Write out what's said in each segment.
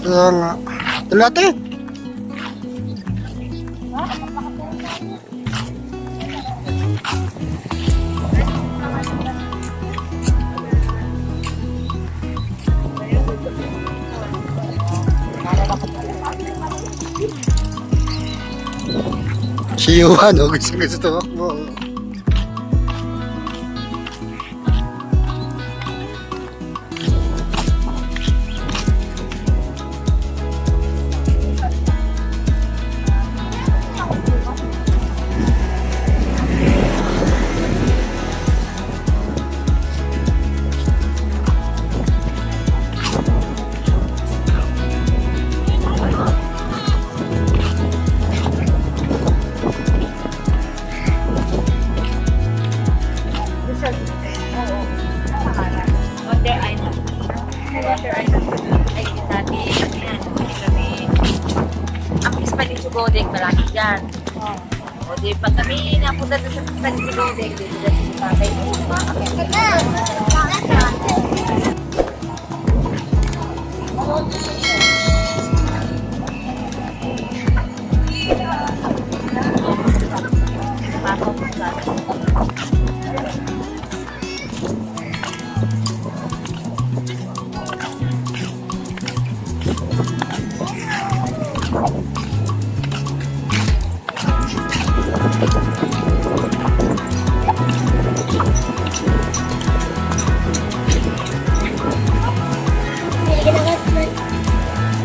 Kaya nga. Dati. Si Yuhan, oh, gusto mo. Godek, malaki dyan. O di, pag kami napunta sa Godek, dito dyan sa tatay.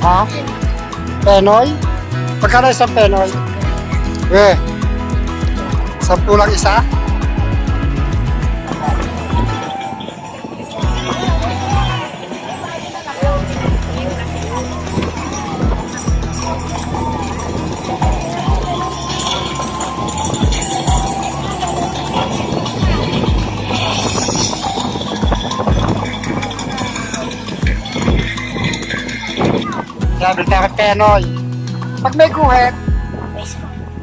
Ha? Penoy? Pagkano isang Penoy? 10 lang isa? Sabi ka Penoy. Pag may guhit,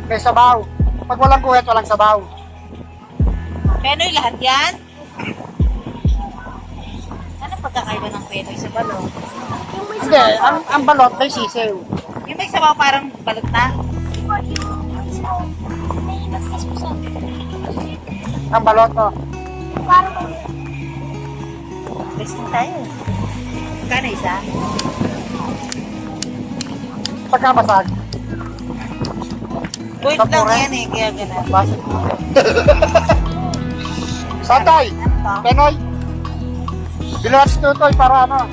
may sabaw. Pag walang guhit, walang sabaw. Penoy lahat yan? Ano pagkakaiba ng Penoy sa balot? Hindi, ang balot may sisiw. Yung may sabaw parang balot na? Ang balot, no? Testing tayo. Magkano isa? Pagkabasag. Point lang yan eh, kaya gano'n. Basag. Santay! Penoy! Biluhat si Tutoy para ano?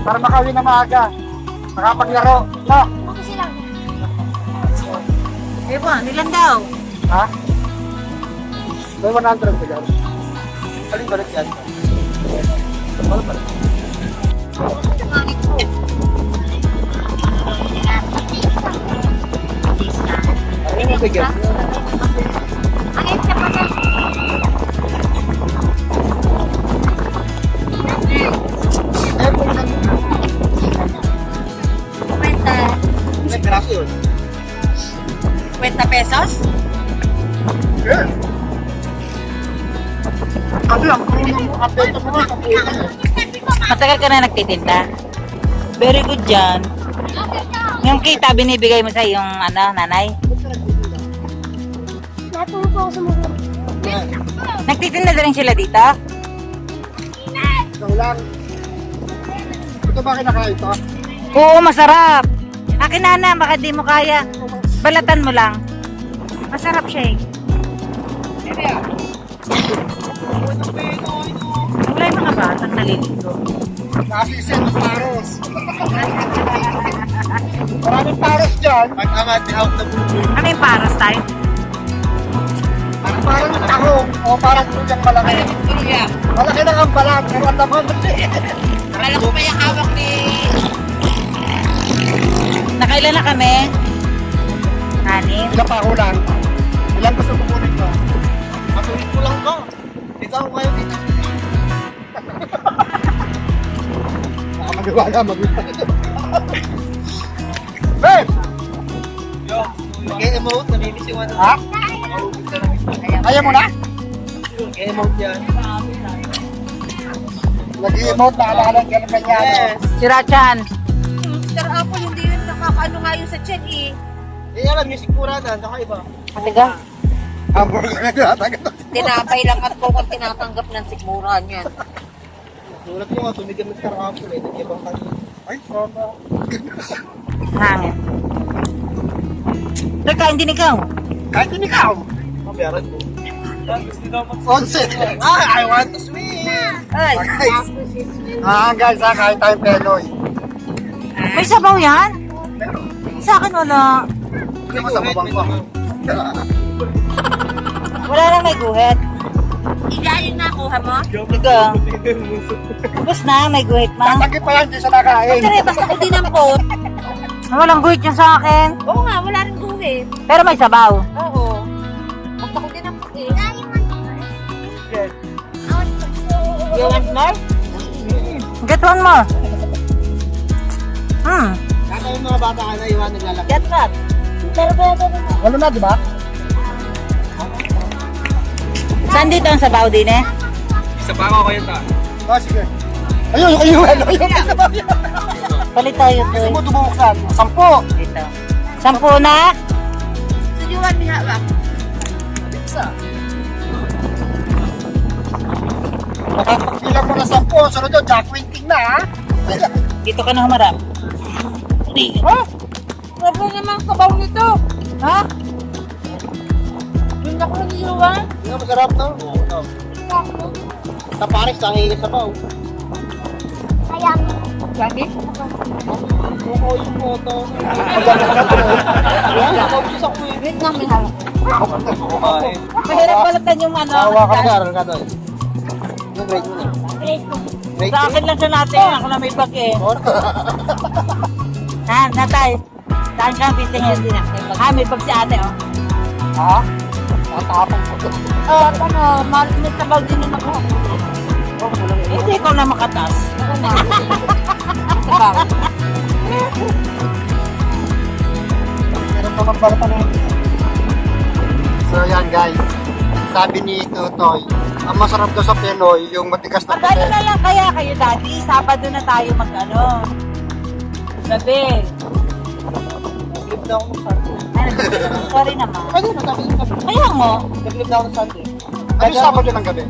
Para makawin na maaga. Makapaglaro. No? Eh ba, nilan daw? Ha? May 100 ka dyan. Aling balik yan? Wala balik. Ano yung bigyan? May piraso yun. 50 pesos? Yeah. Ano lang, kung update mo nga, Matagal ka na nagtitinda? Very good dyan. Yung kita binibigay mo sa yung ano, nanay? Natulog ako sa mga. Nagtitinda na rin sila dito? ikaw lang. Ito ba kinakain ito? Oo, masarap. Akin na, baka di mo kaya. Balatan mo lang. Masarap siya eh. Wala yung mga batang naliligo. Nakasisin ng paros. Maraming paros dyan. Pag-angat ni out na buloy. Ano yung paras tayo? Parang yung tahong o parang yung malaki. Malaki lang ang balat, pero ang laman. Akala ko pa yung hawak ni... Nakailan na kami? Anim? Ilang pa lang. Ilang gusto kukunin ko? Matulit ko lang ka. Ikaw ngayon dito. Baka mag-iwaga, Babe! Yo, nag-emote, namimiss yung ano. Ha? Ayaw mo na? Nag-emote yan. Nag-i-emote, naalala, ganun ganyan. Yes. Si Rachan. ano nga yun sa check eh. Eh, alam niyo, sigura na, iba. Matiga. Hamburger na tinatagal. Tinapay lang at ko kung tinatanggap ng sigmuran yan. Sulat mo nga, tumigil ng karahapon eh. Nag-ibang kanina. Ay, sama. Hangin. Nagkain din ikaw. Kahit hindi ikaw. Mabayaran mo. 11. I want to swim! Ay, Guys, kahit tayong Penoy. May sabaw yan? Sa akin wala. Hindi mo sa babang ko. Wala lang may guhit. igayon na kuha mo? Ika. Tapos na, may guhit ma. Tatanggi pa yan, hindi siya nakain. Kasi basta ko dinampot. Walang guhit yan sa akin. Oo nga, wala rin guhit. Pero may sabaw. Oo. Basta ko dinampot eh. You want more? Get one more. Kaka yung mga bata ka na, iwan naglalaki. Get what? Walo na, di ba? Saan dito ang sabaw din eh? Isa pa ako kayo ta. Oh, sige. Ayun, yung walo. Palit tayo to. Gusto mo dumuksan? 10. Dito. 10 na. So you want me hawak? Isa. Makapagbilang mo na 10. Sunod yun, Jack Winting na, ha? Dito ka na humarap. Ha? Sobrang naman sabaw nito. Ha? Yun ako nag-iwan. Hindi nga masarap to. Oo, to. Sa Paris, nangihigas sa bao. Sabi? Oo, yung photo. Yan, nakausis ako eh. Wait lang, may hawak. Kumain. Mahirap balatan yung ano. Tawa ka na, aral ka doon. Yung grade mo na. Grade Sa akin lang siya natin. Ako na may bag eh. Ha, natay. Saan ka pisingin? Ha, may bag si ate oh. Ha? Tatapang ko. May sabaw din yung nakuha. Hindi ikaw na makatas. Sabaw. Meron pa magbalatan na. So yan guys, sabi ni Tutoy, ang masarap daw sa Pinoy, yung matigas na Magkano na lang kaya kayo, Daddy? Sabado na tayo mag-ano. Gabi. Nag-live na ako ng Sunday. Ay, sorry naman. Pwede na, nag-live Kaya mo. na ako ng Sunday. Ano yung Sabado ng gabi?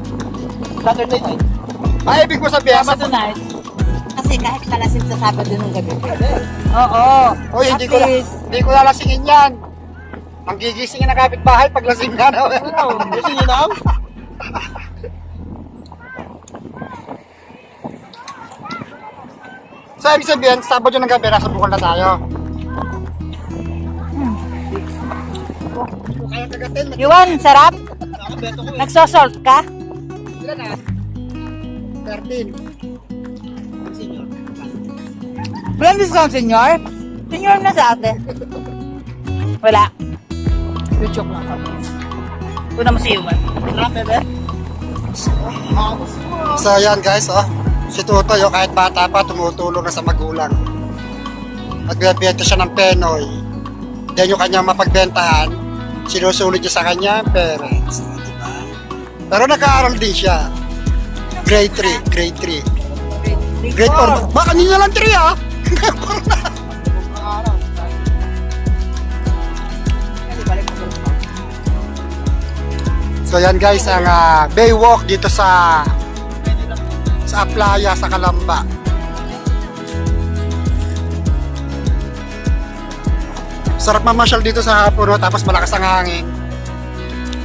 Saturday night. Ay, ibig mo sabihin, Sabado night. Kasi kahit palasin sa Sabado ng gabi. Oo. Oy, hindi ko lalasingin yan. Ang gigisingin na kapitbahay pag lasing na. Gusto niyo na? So, ibig sabihin, Sabado ng gabi, nasa bukol na tayo. Kaya kagatin, Yuan, sarap? Nakabeto ko eh. Nagsosalt ka? ilan na? 13. Senior. Walang discount, senyor? Senyor na sa ate. Wala. Joke lang kami. Una mo si Yuan. Sarap, bebe? So, yan guys, oh. Si Tutoy, oh, kahit bata pa, tumutulong na sa magulang. Nagbebenta siya ng Penoy. Then yung kanyang mapagbentahan, sinusulit niya sa kanya parents. Oh, diba? Pero nag-aaral din siya. Grade 3, grade 3. Grade 4. Baka kanina lang 3 ah. So yan guys, ang Baywalk dito sa playa sa Calamba. Sarap mamasyal dito sa hapon, no? Tapos malakas ang hangin.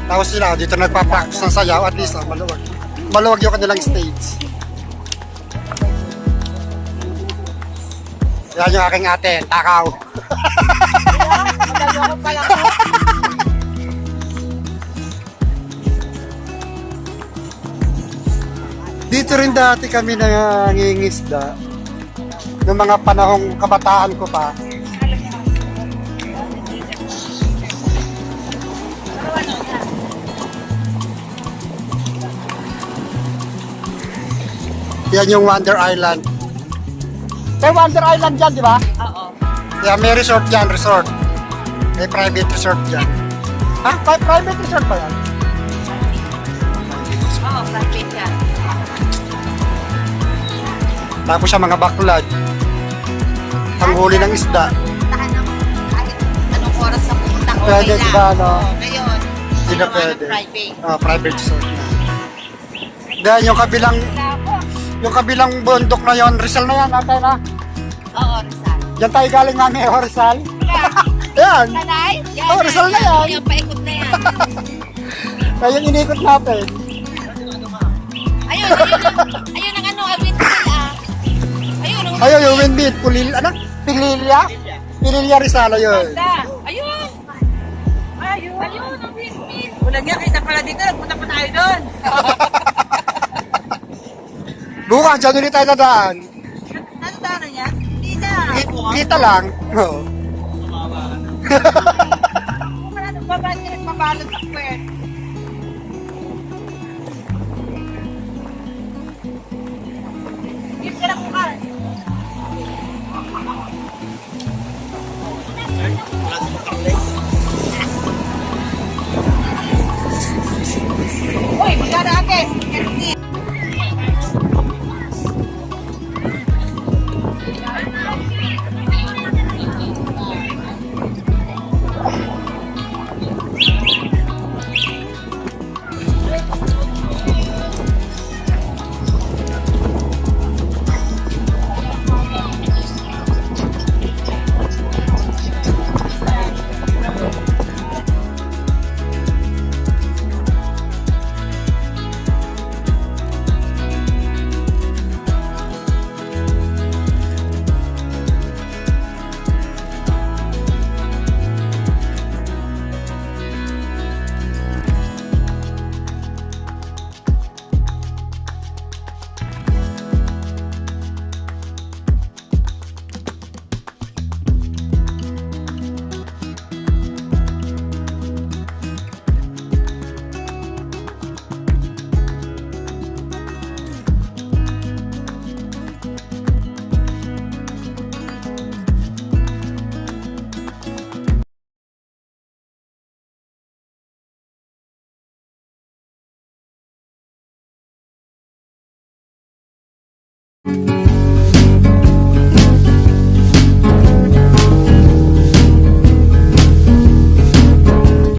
Tapos sila dito nagpa-practice ng sayaw, at least maluwag. Maluwag yung kanilang stage. Yan yung aking ate, takaw. Dito rin dati kami nangingisda. Noong mga panahong kabataan ko pa. Yan yung Wonder Island. May Wonder Island dyan, di ba? Oo. Yeah, may resort yan, resort. May private resort dyan. Ha? Private resort ba yan? Oo, private yan. Tapos siya mga baklad. Ang huli ng isda. Tahan ng Pwede, lang. di ba, no? Ngayon, Hindi na ginawa ng pwede. private. Private resort na. Dahil yung kabilang bundok na yon, Rizal na yan, ate na. Oo, Rizal. Yan tayo galing namin, Rizal. Yan, Sanay? Yan, Oh, Rizal na yan. Yung paikot na yan. kaya yung inikot natin. Ayun ang ano, windmill ah. Ayun, ang Ayun, yung windmill, Pililya? Pililya Rizal, yun. Ayun! Ayun, ang windmill. Wala niya, kita pala dito. Nagpunta pa tayo doon. Bukas, dyan ulit tayo dadaan. Ano daanan niya? Hindi na. Kita lang. Oo.